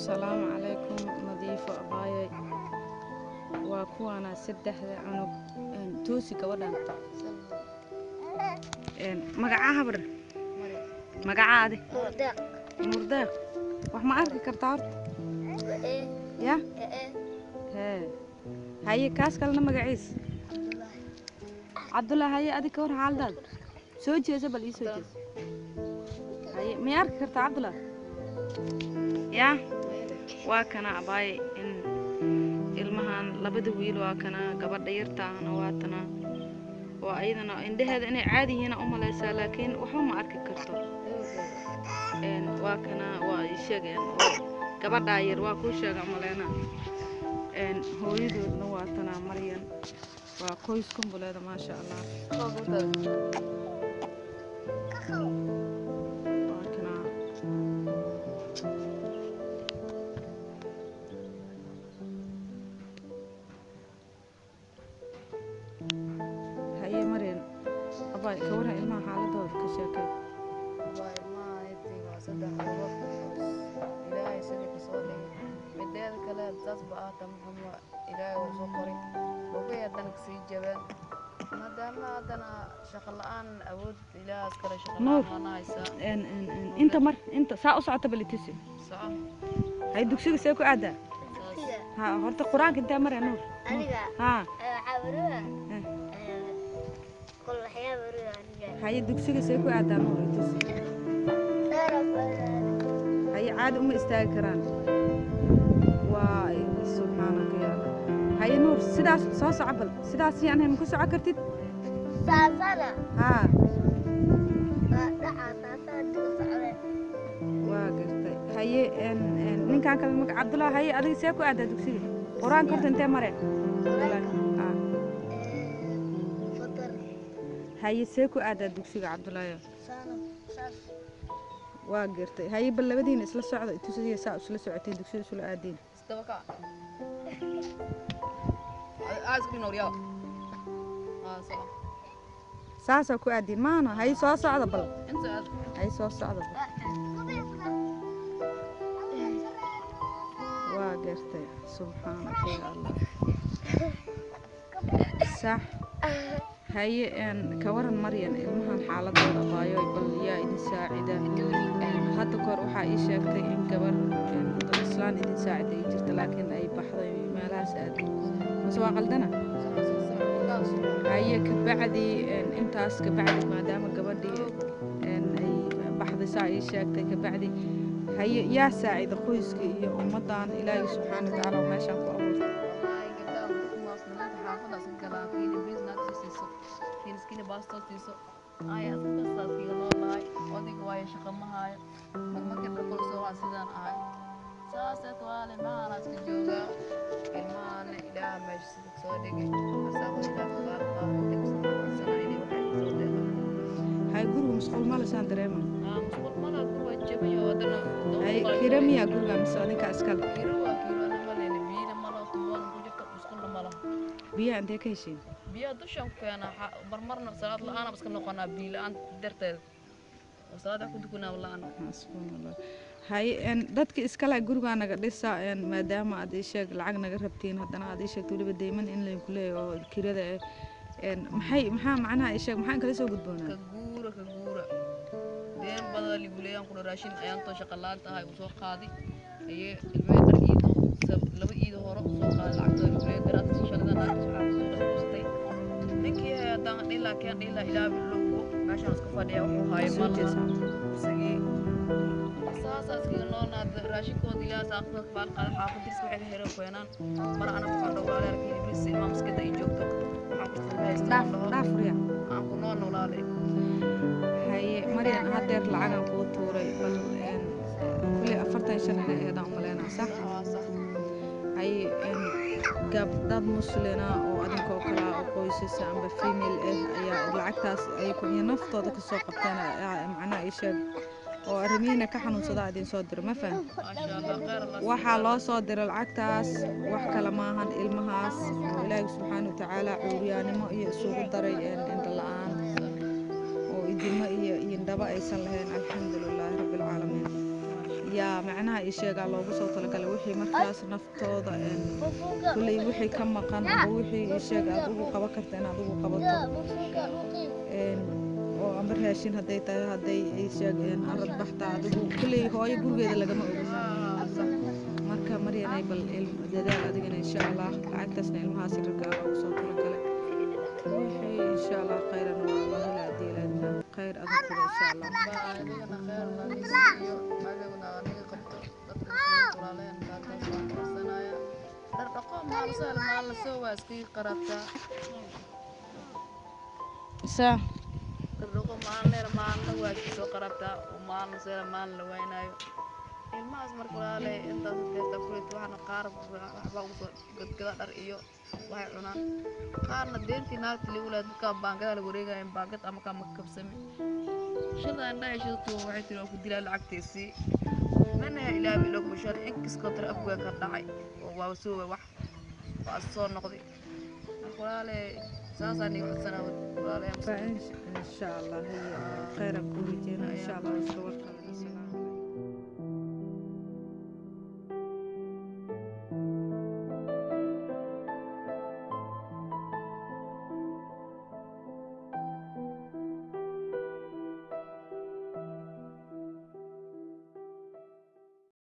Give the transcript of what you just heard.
السلام عليكم نظيف أباي وكوانا سدح عنق توسي كودان مقعها بر مقعها دي مرداق وحما أركي كرتارت يا هاي كاس كلنا مقعيس عبد الله هاي أدي كور حال داد سوجي زبل يسوجي هاي ما أركي كرت عبد الله يا وكنا أباي إن المهان لبد ويل وكنا قبل ديرتان واتنا وأيضا عندها إن عادي هنا ليس لكن وحوم أركي كرتو إن وكنا ويشجع قبل داير وكل شيء عملنا إن هو يدور نواتنا مريم وكويسكم بلاد ما شاء الله هاي مريم أباي كورها إلما حالة دور كشاكل أباي ما يدي وصدق الوقت إلهي سيدك صولي مدير كلا تصبح تمهم إلهي وصقري وقيا دنك سيجبان ما دام أدنى شغل الآن أود إلهي أذكر شغل أنا عيسى أنت أنت ساعة صعدت بالتسي ساعة هاي دكسي سيكو عدا ها هرت القرآن كنت مرة نور ها عبروها كل حياة بروها هاي دكسي سيكو عدا نور تسي هاي عاد استاكران سبحانك يا الله هاي نور سداس صوص عبل سداس يعني مكوس عكرتي ساسانا ها ساسانا واقرتي هاي من كان كلمك عبد الله هاي أدي سيكو عدا دكسي قرآن كرت أنت مرة فطر هاي سيكو عدا دكسي عبد الله يا ساس واقرتي هاي باللبدين إسلا سعد تسوي ساعة إسلا ساعتين دكسي إسلا آدين استوكا عايز كل نور يا صح ساسا كو آدين ما أنا هاي صوص عدا بل انت هاي صوص عدا بل واقرتي سبحانك يا الله صح هاي إن كورن مريم المهن حالة الضبايا يبل يا إن ساعدة هذا كور وحى إشاكتي إن كبر إسلام إن ساعدة يجرت لكن أي بحر ما لا ساعد مسوا قلدنا هاي كبعدي إن إنتاس كبعدي ما دام كبدي إن أي بحر ساعة إشاكتي كبعدي هاي يا ساعد خويسك يا أمضان إلهي سبحانه وتعالى وما شاف أمور ay asbaas kiga noolahay odiga way shaqo ma hayo marka dhaqo soo sidaan ahay saasad wale maana iska jooga ilmahan ilaa meesh soo dhigay asaba ilaa qaba inta ku sanaynay waxa soo dhigay هاي قرب مسؤول ماله سان دريما مسؤول ماله قرب جبي ودنا هاي كريمي يا قرب مسؤولين كأسكال كيلو أنا مالين بينا ماله تبغى نقول مسؤول ماله بيا عندك كيشين بيا دوشان كنا برمرنا صلاة الآن بس كنا قنا بيلا أنت درت وصلاة كنت كنا ولا أنا سبحان الله هاي إن دتك إسكال قرب أنا لسه إن ما دام عاد يشق العقنا قربتين هذا عاد يشق تقولي بدايما إن اللي كله كيرة إن محا معناها يشق محا كله سو قدبنا كجورة دين بدل اللي يقولي أنا كنا راشين أيام تو شغلات هاي وسوق قاضي هي المدر إيده لو إيده هرب سوق العقد اللي يقولي دراسة شغلات ninkii haddaan ilaa keen ilaa ilaabilogo meeshaan isku fadhiya wuxuu haaya malsagii saasaskiga noonaad raashinkooda ilaa saaqda baal qaada xaafadiisa waxay hero keenaan mar ana waxaan dhowlaale arkay ibris imaam iskada ay joogto waxaan ku haystaa dhaafriya aan ku nool noolaale haye maryan hadeer lacagan kuu tuuray bal kulli 45 sano eedaan umaleynaa sax haye dad muslina oo adinkoo kala oo qoysas amba female ayaa lacagtaas ay ku naftooda ka soo qabteen macna ay sheeg oo arrimiina ka xanuunsada idin soo diray ma faham waxa loo soo diray lacagtaas wax kala maahan ilmahaas ilaahay subxaanahu wa ta'ala cuuriyaanimo iyo isugu daray inta la'aan oo idilmo iyo indhaba aysan lahayn alxamdulillah rabbil caalamiin yaa macnaha ii sheegaa loogu soo talagalay wixii markaas naftooda kulley wixii ka maqan ama wixii ii sheeg aad ugu qaban karta inaad ugu qabato oo amba raashin hadday tahay hadday ii sheeg arad baxta adigu kulley hooyo gurigeeda lagama oga marka maryanay bal dadaal adigana insha allah lacagtaasna ilmahaas yararka loogu soo talagalay wixii insha allah khayran waa allah ilaa diilaadna khayr adiguna insha allah adigana khayr nadiisiyo magaguna aniga qabto dadka walaaleen taas waan qarsanaya dar dhaqo maalsal maal soo waaskii qarabta saa dar dhaqo maalneer maalna waaskii soo qarabta oo maalsal maal la waynayo ilmahaas marka walaalay intaas deerta kulit waxana qaar waxba ugu soo gadgada dhar iyo waxay cunaan qaarna deertii naagta li walaad ka baangada la wareegayeen baangad ama ka makabsami shada indhaha shadtu waxay tiri ku dilaa lacagtiisii mana ilaabi loo mushar inkis kontra afga ka dhacay oo waa soo wax waa soo noqday walaalay saasaan iyo xusana walaalay insha allah khayran ku wajina insha allah